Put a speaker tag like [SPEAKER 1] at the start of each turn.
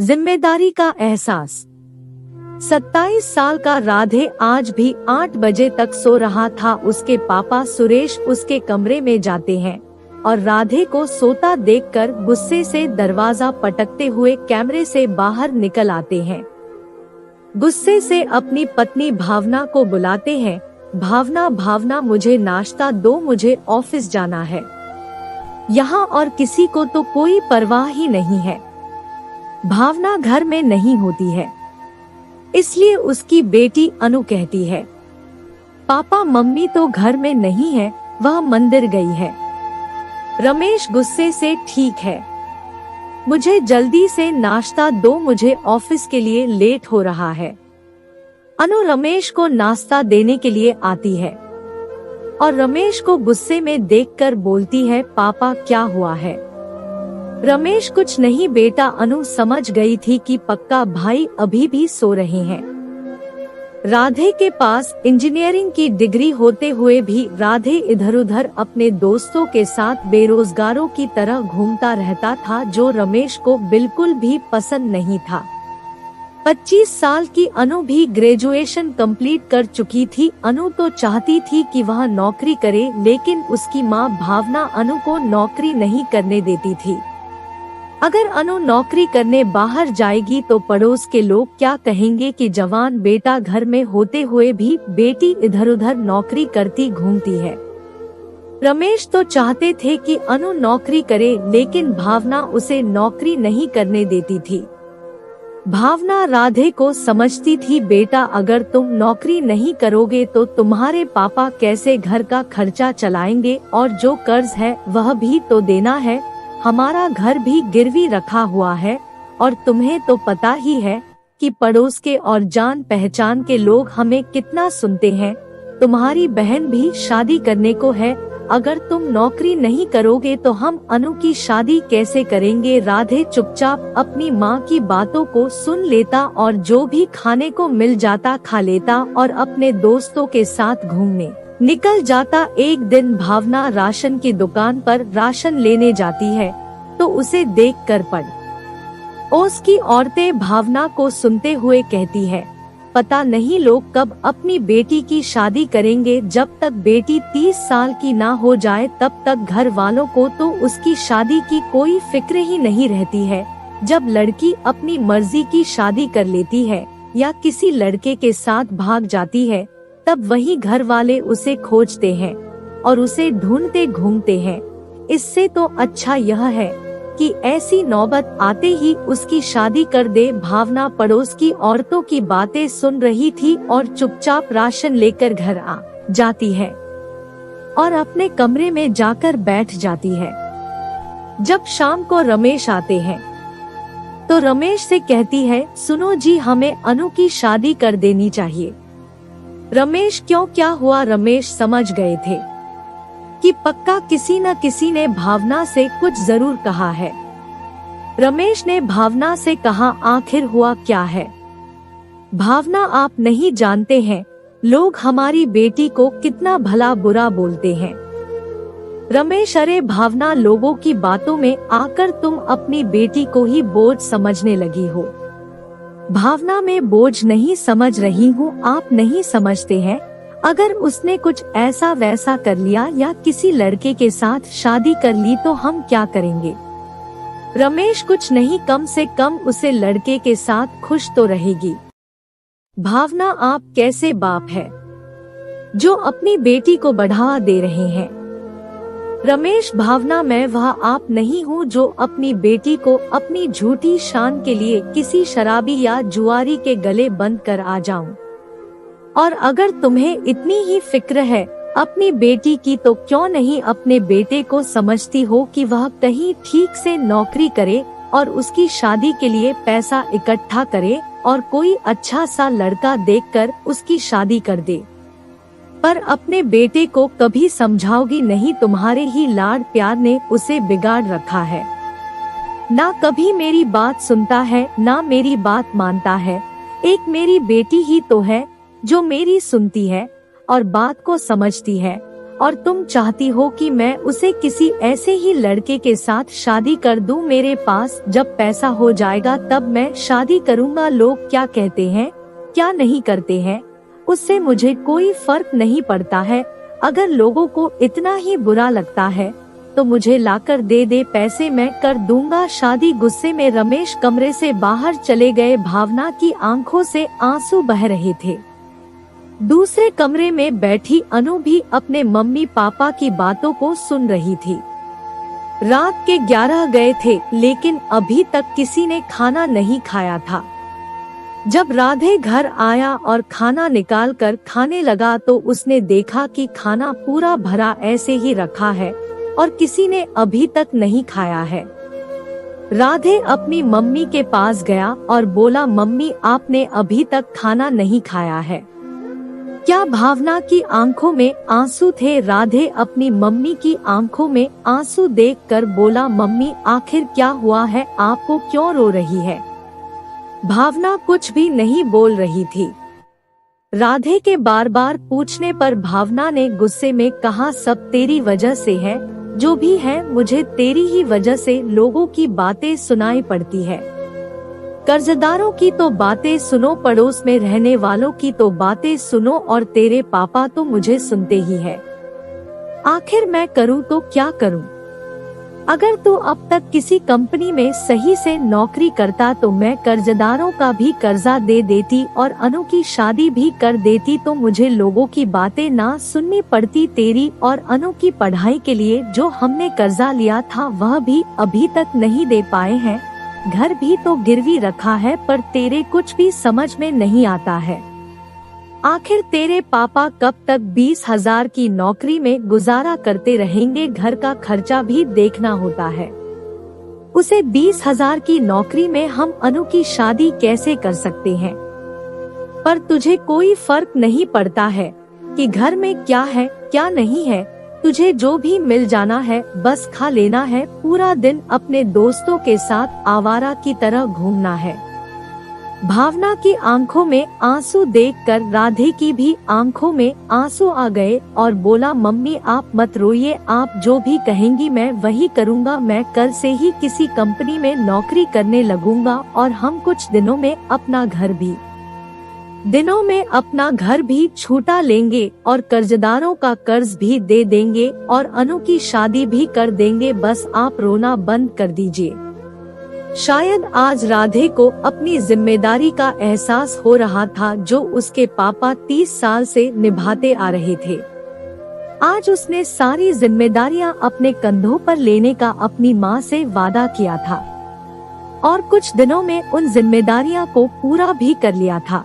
[SPEAKER 1] जिम्मेदारी का एहसास। 27 साल का राधे आज भी 8 बजे तक सो रहा था। उसके पापा सुरेश उसके कमरे में जाते हैं और राधे को सोता देखकर गुस्से से दरवाजा पटकते हुए कैमरे से बाहर निकल आते हैं। गुस्से से अपनी पत्नी भावना को बुलाते हैं। भावना, भावना मुझे नाश्ता दो, मुझे ऑफिस जाना है। यहाँ और किसी को तो कोई परवाह ही नहीं है। भावना घर में नहीं होती है, इसलिए उसकी बेटी अनु कहती है, पापा मम्मी तो घर में नहीं है, वह मंदिर गई है। रमेश गुस्से से, ठीक है, मुझे जल्दी से नाश्ता दो, मुझे ऑफिस के लिए लेट हो रहा है। अनु रमेश को नाश्ता देने के लिए आती है और रमेश को गुस्से में देखकर बोलती है, पापा क्या हुआ है? रमेश, कुछ नहीं बेटा। अनु समझ गई थी कि पक्का भाई अभी भी सो रहे हैं। राधे के पास इंजीनियरिंग की डिग्री होते हुए भी राधे इधर उधर अपने दोस्तों के साथ बेरोजगारों की तरह घूमता रहता था, जो रमेश को बिल्कुल भी पसंद नहीं था। 25 साल की अनु भी ग्रेजुएशन कंप्लीट कर चुकी थी। अनु तो चाहती थी कि वह नौकरी करे, लेकिन उसकी माँ भावना अनु को नौकरी नहीं करने देती थी। अगर अनु नौकरी करने बाहर जाएगी तो पड़ोस के लोग क्या कहेंगे कि जवान बेटा घर में होते हुए भी बेटी इधर उधर नौकरी करती घूमती है। रमेश तो चाहते थे कि अनु नौकरी करे, लेकिन भावना उसे नौकरी नहीं करने देती थी। भावना राधे को समझती थी, बेटा अगर तुम नौकरी नहीं करोगे तो तुम्हारे पापा कैसे घर का खर्चा चलाएंगे, और जो कर्ज है वह भी तो देना है। हमारा घर भी गिरवी रखा हुआ है, और तुम्हें तो पता ही है कि पड़ोस के और जान पहचान के लोग हमें कितना सुनते हैं। तुम्हारी बहन भी शादी करने को है, अगर तुम नौकरी नहीं करोगे तो हम अनु की शादी कैसे करेंगे? राधे चुपचाप अपनी माँ की बातों को सुन लेता और जो भी खाने को मिल जाता खा लेता और अपने दोस्तों के साथ घूमने निकल जाता। एक दिन भावना राशन की दुकान पर राशन लेने जाती है तो उसे देखकर पड़ोस की औरतें भावना को सुनते हुए कहती है, पता नहीं लोग कब अपनी बेटी की शादी करेंगे। जब तक बेटी 30 साल की ना हो जाए तब तक घर वालों को तो उसकी शादी की कोई फिक्र ही नहीं रहती है। जब लड़की अपनी मर्जी की शादी कर लेती है या किसी लड़के के साथ भाग जाती है, तब वही घर वाले उसे खोजते हैं और उसे ढूंढते घूमते हैं। इससे तो अच्छा यह है कि ऐसी नौबत आते ही उसकी शादी कर दे। भावना पड़ोस की औरतों की बातें सुन रही थी और चुपचाप राशन लेकर घर आ जाती है और अपने कमरे में जाकर बैठ जाती है। जब शाम को रमेश आते हैं तो रमेश से कहती है, सुनो जी, हमें अनु की शादी कर देनी चाहिए। रमेश, क्यों, क्या हुआ? रमेश समझ गए थे कि पक्का किसी न किसी ने भावना से कुछ जरूर कहा है। रमेश ने भावना से कहा, आखिर हुआ क्या है? भावना, आप नहीं जानते हैं, लोग हमारी बेटी को कितना भला बुरा बोलते हैं। रमेश, अरे भावना, लोगों की बातों में आकर तुम अपनी बेटी को ही बोझ समझने लगी हो। भावना, में बोझ नहीं समझ रही हूँ, आप नहीं समझते हैं, अगर उसने कुछ ऐसा वैसा कर लिया या किसी लड़के के साथ शादी कर ली तो हम क्या करेंगे? रमेश, कुछ नहीं, कम से कम उसे लड़के के साथ खुश तो रहेगी। भावना, आप कैसे बाप है जो अपनी बेटी को बढ़ावा दे रहे हैं? रमेश, भावना, मैं वह आप नहीं हूँ जो अपनी बेटी को अपनी झूठी शान के लिए किसी शराबी या जुआरी के गले बंद कर आ जाऊं। और अगर तुम्हें इतनी ही फिक्र है अपनी बेटी की तो क्यों नहीं अपने बेटे को समझती हो कि वह कहीं ठीक से नौकरी करे और उसकी शादी के लिए पैसा इकट्ठा करे और कोई अच्छा सा लड़का देखकर उसकी शादी कर दे। पर अपने बेटे को कभी समझाओगी नहीं, तुम्हारे ही लाड प्यार ने उसे बिगाड़ रखा है। ना कभी मेरी बात सुनता है, ना मेरी बात मानता है। एक मेरी बेटी ही तो है जो मेरी सुनती है और बात को समझती है। और तुम चाहती हो कि मैं उसे किसी ऐसे ही लड़के के साथ शादी कर दूं। मेरे पास जब पैसा हो जाएगा तब मैं शादी करूंगा। लोग क्या कहते हैं, क्या नहीं करते हैं, उससे मुझे कोई फर्क नहीं पड़ता है। अगर लोगों को इतना ही बुरा लगता है तो मुझे लाकर दे दे, पैसे मैं कर दूंगा शादी। गुस्से में रमेश कमरे से बाहर चले गए। भावना की आंखों से आंसू बह रहे थे। दूसरे कमरे में बैठी अनु भी अपने मम्मी पापा की बातों को सुन रही थी। रात के 11 गए थे लेकिन अभी तक किसी ने खाना नहीं खाया था। जब राधे घर आया और खाना निकाल कर खाने लगा तो उसने देखा कि खाना पूरा भरा ऐसे ही रखा है और किसी ने अभी तक नहीं खाया है। राधे अपनी मम्मी के पास गया और बोला, मम्मी आपने अभी तक खाना नहीं खाया है क्या? भावना की आंखों में आंसू थे। राधे अपनी मम्मी की आंखों में आंसू देखकर बोला, मम्मी आखिर क्या हुआ है, आपको क्यों रो रही है? भावना कुछ भी नहीं बोल रही थी। राधे के बार बार पूछने पर भावना ने गुस्से में कहा, सब तेरी वजह से है, जो भी है मुझे तेरी ही वजह से लोगों की बातें सुनाई पड़ती है। कर्जदारों की तो बातें सुनो, पड़ोस में रहने वालों की तो बातें सुनो और तेरे पापा तो मुझे सुनते ही है। आखिर मैं करूँ तो क्या करूँ? अगर तू अब तक किसी कंपनी में सही से नौकरी करता तो मैं कर्जदारों का भी कर्जा दे देती और अनु की शादी भी कर देती, तो मुझे लोगों की बातें ना सुननी पड़ती। तेरी और अनु की पढ़ाई के लिए जो हमने कर्जा लिया था वह भी अभी तक नहीं दे पाए हैं, घर भी तो गिरवी रखा है, पर तेरे कुछ भी समझ में नहीं आता है। आखिर तेरे पापा कब तक 20,000 की नौकरी में गुजारा करते रहेंगे? घर का खर्चा भी देखना होता है। उसे 20,000 की नौकरी में हम अनु की शादी कैसे कर सकते हैं? पर तुझे कोई फर्क नहीं पड़ता है कि घर में क्या है क्या नहीं है। तुझे जो भी मिल जाना है बस खा लेना है, पूरा दिन अपने दोस्तों के साथ आवारा की तरह घूमना है। भावना की आंखों में आंसू देखकर राधे की भी आंखों में आंसू आ गए और बोला, मम्मी आप मत रोइए, आप जो भी कहेंगी मैं वही करूँगा। मैं कल से ही किसी कंपनी में नौकरी करने लगूंगा और हम कुछ दिनों में अपना घर भी छूटा लेंगे और कर्जदारों का कर्ज भी दे देंगे और अनु की शादी भी कर देंगे। बस आप रोना बंद कर दीजिए। शायद आज राधे को अपनी जिम्मेदारी का एहसास हो रहा था जो उसके पापा 30 साल से निभाते आ रहे थे। आज उसने सारी जिम्मेदारियां अपने कंधों पर लेने का अपनी माँ से वादा किया था और कुछ दिनों में उन जिम्मेदारियों को पूरा भी कर लिया था।